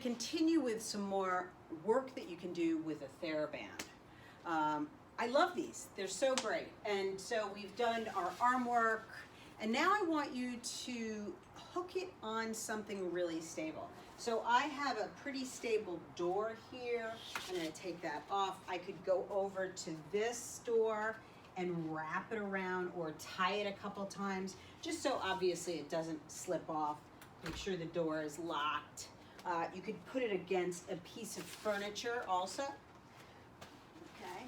Continue with some more work that you can do with a theraband. I love these. They're so great. And so we've done our arm work, and now I want you to hook it on something really stable. So I have a pretty stable door here. I'm going to take that off. I could go over to this door and wrap it around or tie it a couple times, just so obviously it doesn't slip off. Make sure the door is locked. You could put it against a piece of furniture also. Okay,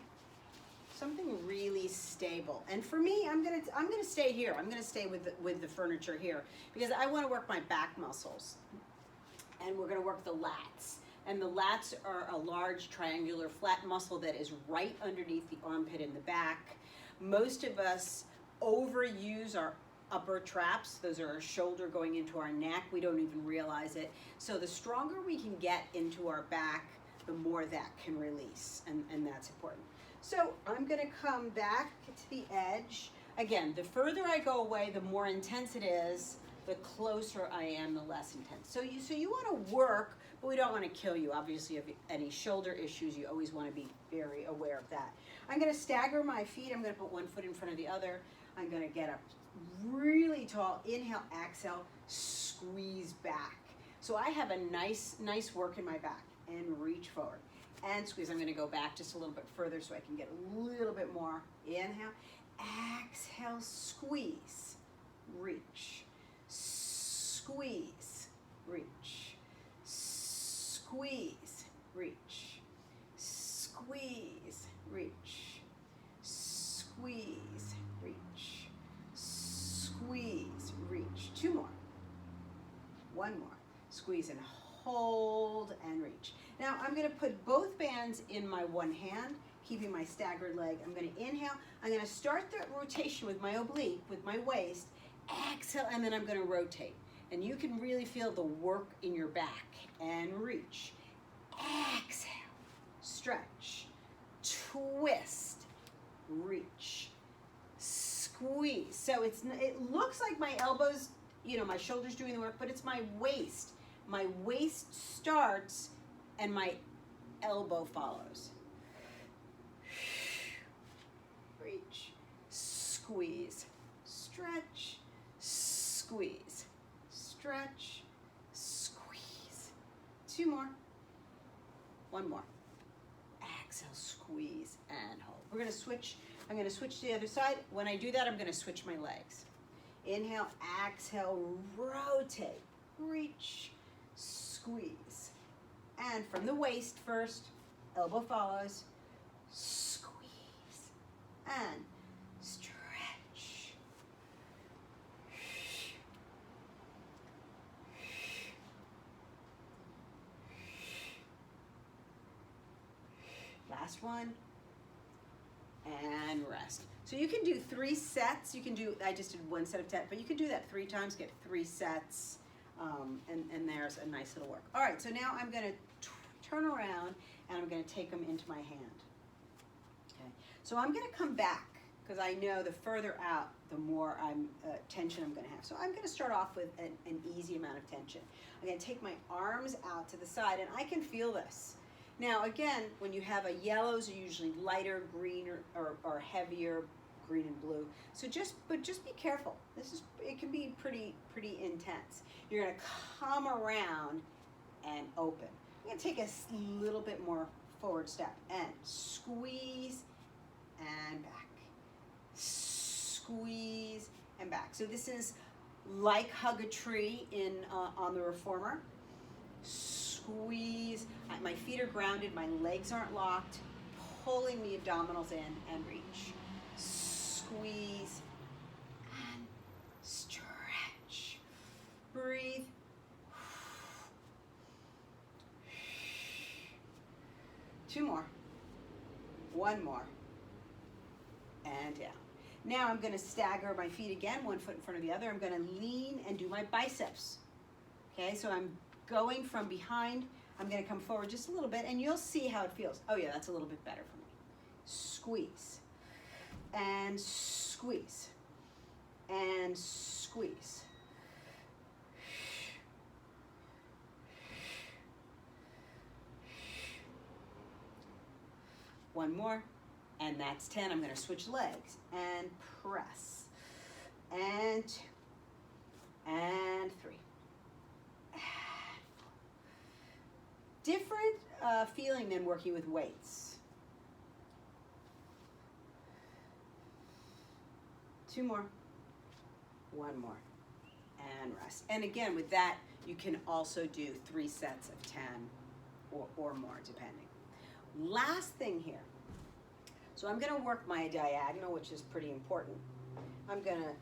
something really stable. And for me, I'm gonna stay here. I'm gonna stay with the furniture here because I want to work my back muscles, and we're gonna work the lats. And the lats are a large triangular flat muscle that is right underneath the armpit in the back. Most of us overuse our upper traps. Those are our shoulder going into our neck. We don't even realize it. So the stronger we can get into our back, the more that can release, and that's important. So I'm gonna come back to the edge. Again, the further I go away, the more intense it is. The closer I am, the less intense. So you wanna work, but we don't wanna kill you. Obviously, if you have any shoulder issues, you always wanna be very aware of that. I'm gonna stagger my feet. I'm gonna put one foot in front of the other. I'm gonna get up really tall. Inhale, exhale, squeeze back. So I have a nice work in my back, and reach forward and squeeze. I'm going to go back just a little bit further so I can get a little bit more. Inhale, exhale, squeeze, reach, squeeze, reach, squeeze, reach, squeeze, reach, squeeze, reach, squeeze, reach. Two more. One more. Squeeze and hold and reach. Now I'm going to put both bands in my one hand, keeping my staggered leg. I'm going to inhale. I'm going to start the rotation with my oblique, with my waist. Exhale, and then I'm going to rotate. And you can really feel the work in your back. And reach. Exhale. Stretch. Twist. Reach. Squeeze. So it looks like my elbows, my shoulders doing the work, but it's my waist. My waist starts and my elbow follows. Reach, squeeze, stretch, squeeze, stretch, squeeze. Two more. One more. Exhale, squeeze, and hold. We're going to switch. I'm going to switch to the other side. When I do that, I'm going to switch my legs. Inhale, exhale, rotate, reach, squeeze. And from the waist first, elbow follows, squeeze, and stretch. Last one, and rest. So you can do 3 sets. You can do, I just did 1 set of 10, but you can do that 3 times, get 3 sets, and there's a nice little work. All right, so now I'm gonna turn around and I'm gonna take them into my hand. Okay, so I'm gonna come back because I know the further out, the more tension I'm gonna have. So I'm gonna start off with an easy amount of tension. I'm gonna take my arms out to the side, and I can feel this. Now again, when you have yellows are usually lighter, green or heavier, green and blue. So just be careful. It can be pretty intense. You're gonna come around and open. I'm gonna take a little bit more forward step and squeeze and back. Squeeze and back. So this is like hug a tree on the reformer. Squeeze. My feet are grounded, my legs aren't locked, pulling the abdominals in and reach. Squeeze and stretch. Breathe. Two more. One more. And down. Now I'm going to stagger my feet again, 1 foot in front of the other. I'm going to lean and do my biceps. Okay, so I'm going from behind. I'm going to come forward just a little bit, and you'll see how it feels. Oh yeah, that's a little bit better for me. Squeeze. And squeeze. And squeeze. One more, and that's 10. I'm gonna switch legs and press. And 2, and 3. Different feeling than working with weights. 2 more, 1 more, and rest. And again, with that, you can also do 3 sets of 10 or more, depending. Last thing here. So I'm gonna work my diagonal, which is pretty important. I'm gonna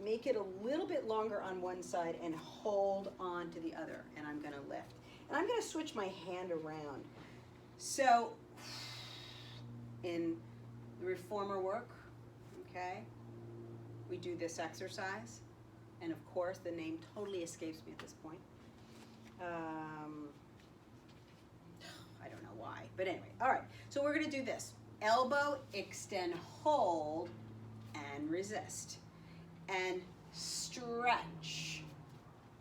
make it a little bit longer on one side and hold on to the other, and I'm gonna lift. And I'm gonna switch my hand around. So in the reformer work, okay, we do this exercise. And of course, the name totally escapes me at this point. I don't know why, but anyway. All right, so we're gonna do this. Elbow, extend, hold, and resist. And stretch,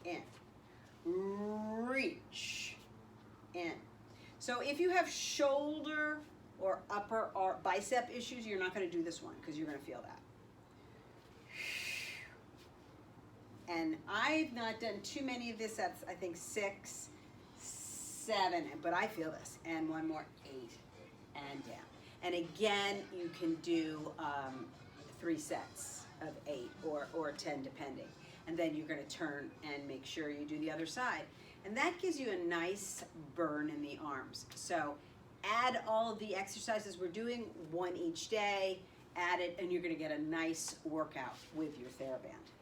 in. Reach, in. So if you have shoulder or upper or bicep issues, you're not gonna do this one because you're gonna feel that. And I've not done too many of this. That's, I think, 6, 7, but I feel this. And 1 more, 8, and down. And again, you can do 3 sets of 8 or 10, depending. And then you're gonna turn and make sure you do the other side. And that gives you a nice burn in the arms. So add all of the exercises we're doing, 1 each day, add it, and you're gonna get a nice workout with your TheraBand.